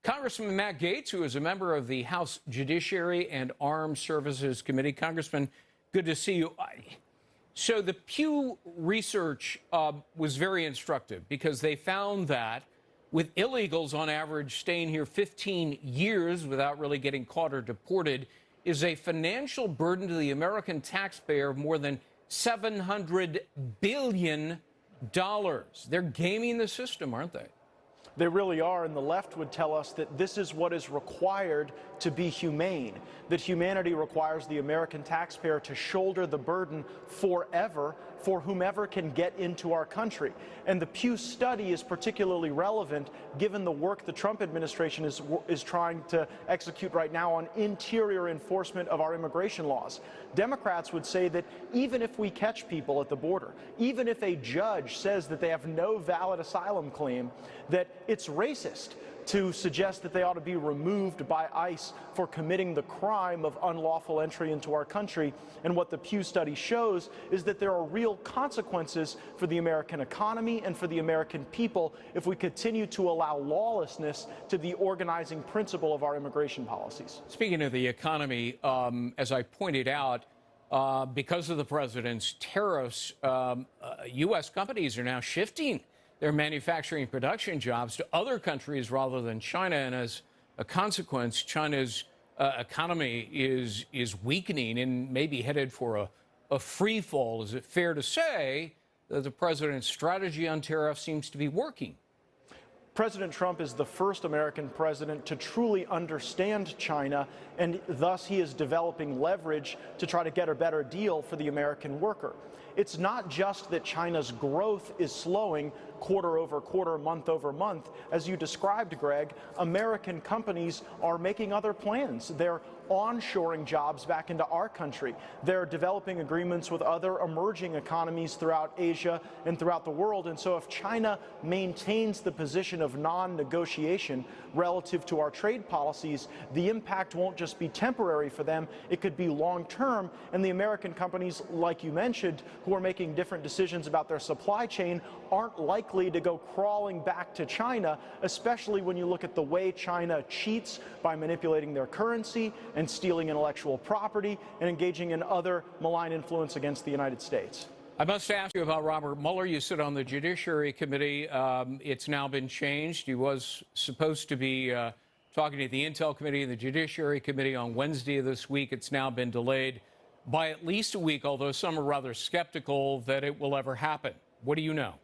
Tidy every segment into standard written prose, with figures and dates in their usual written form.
Congressman Matt Gaetz, who is a member of the House Judiciary and Armed Services Committee. Congressman, good to see you. So the Pew research was very instructive because they found that with illegals on average staying here 15 years without really getting caught or deported is a financial burden to the American taxpayer of more than $700 billion. They're gaming the system, aren't they? They really are, and the left would tell us that this is what is required to be humane, that humanity requires the American taxpayer to shoulder the burden forever for whomever can get into our country. And the Pew study is particularly relevant given the work the Trump administration is trying to execute right now on interior enforcement of our immigration laws. Democrats would say that even if we catch people at the border, even if a judge says that they have no valid asylum claim, that it's racist to suggest that they ought to be removed by ICE for committing the crime of unlawful entry into our country. And what the Pew study shows is that there are real consequences for the American economy and for the American people if we continue to allow lawlessness to be the organizing principle of our immigration policies. Speaking of the economy, as I pointed out, because of the president's tariffs, U.S. companies are now shifting their manufacturing production jobs to other countries rather than China. And as a consequence, China's economy is weakening and maybe headed for a free fall. Is it fair to say that the president's strategy on tariffs seems to be working? President Trump is the first American president to truly understand China, and thus he is developing leverage to try to get a better deal for the American worker. It's not just that China's growth is slowing quarter over quarter, month over month. As you described, Greg, American companies are making other plans. They're onshoring jobs back into our country. They're developing agreements with other emerging economies throughout Asia and throughout the world. And so if China maintains the position of non-negotiation relative to our trade policies, the impact won't just be temporary for them, it could be long-term. And the American companies, like you mentioned, who are making different decisions about their supply chain aren't likely to go crawling back to China, especially when you look at the way China cheats by manipulating their currency and stealing intellectual property and engaging in other malign influence against the United States. I must ask you about Robert Mueller. You sit on the Judiciary Committee. It's now been changed. He was supposed to be talking to the Intel Committee and the Judiciary Committee on Wednesday of this week. It's now been delayed by at least a week, although some are rather skeptical that it will ever happen. What do you know?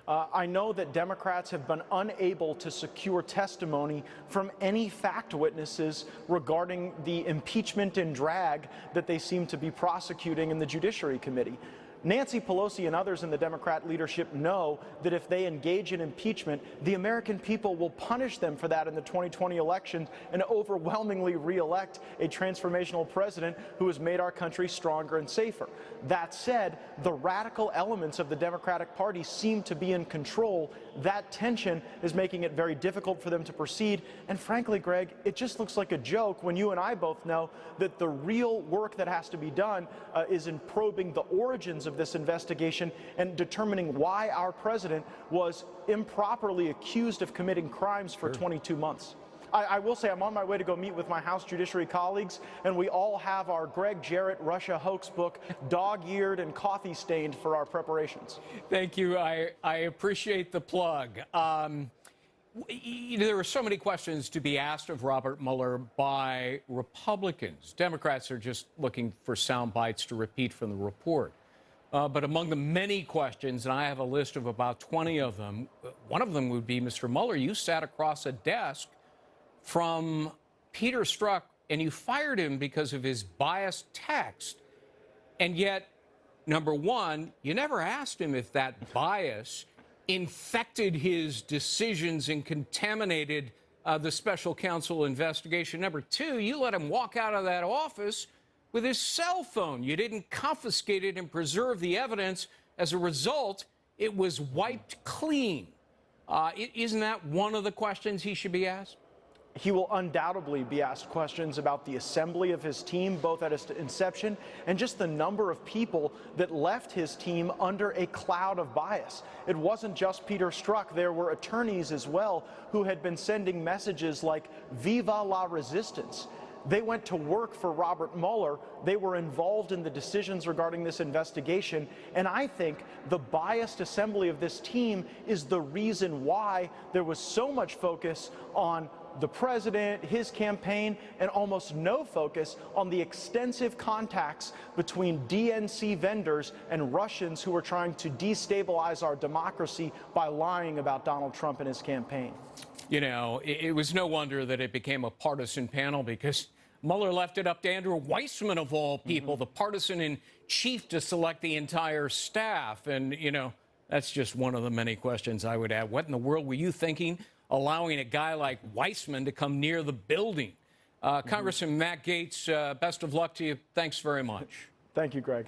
I know that Democrats have been unable to secure testimony from any fact witnesses regarding the impeachment and drag that they seem to be prosecuting in the Judiciary Committee. Nancy Pelosi and others in the Democrat leadership know that if they engage in impeachment, the American people will punish them for that in the 2020 election and overwhelmingly re-elect a transformational president who has made our country stronger and safer. That said, the radical elements of the Democratic Party seem to be in control. That tension is making it very difficult for them to proceed. And frankly, Greg, it just looks like a joke when you and I both know that the real work that has to be done is in probing the origins of this investigation and determining why our president was improperly accused of committing crimes for 22 months. I will say I'm on my way to go meet with my House Judiciary colleagues, and we all have our Greg Jarrett Russia hoax book dog-eared and coffee-stained for our preparations. Thank you. I appreciate the plug. There are so many questions to be asked of Robert Mueller by Republicans. Democrats are just looking for sound bites to repeat from the report. But among the many questions, and I have a list of about 20 of them, one of them would be, Mr. Mueller, you sat across a desk from Peter Strzok, and you fired him because of his biased text. And yet, number one, you never asked him if that bias infected his decisions and contaminated the special counsel investigation. Number two, you let him walk out of that office with his cell phone. You didn't confiscate it and preserve the evidence. As a result, it was wiped clean. Isn't that one of the questions he should be asked? He will undoubtedly be asked questions about the assembly of his team, both at its inception and just the number of people that left his team under a cloud of bias. It wasn't just Peter Strzok. There were attorneys as well who had been sending messages like "Viva la resistance." They went to work for Robert Mueller. They were involved in the decisions regarding this investigation. And I think the biased assembly of this team is the reason why there was so much focus on the president, his campaign, and almost no focus on the extensive contacts between DNC vendors and Russians who were trying to destabilize our democracy by lying about Donald Trump and his campaign. You know, it was no wonder that it became a partisan panel, because Mueller left it up to Andrew Weissman, of all people, the partisan in chief, to select the entire staff. And, you know, that's just one of the many questions I would add. What in the world were you thinking, allowing a guy like Weissman to come near the building? Congressman Matt Gaetz, best of luck to you. Thanks very much. Thank you, Greg.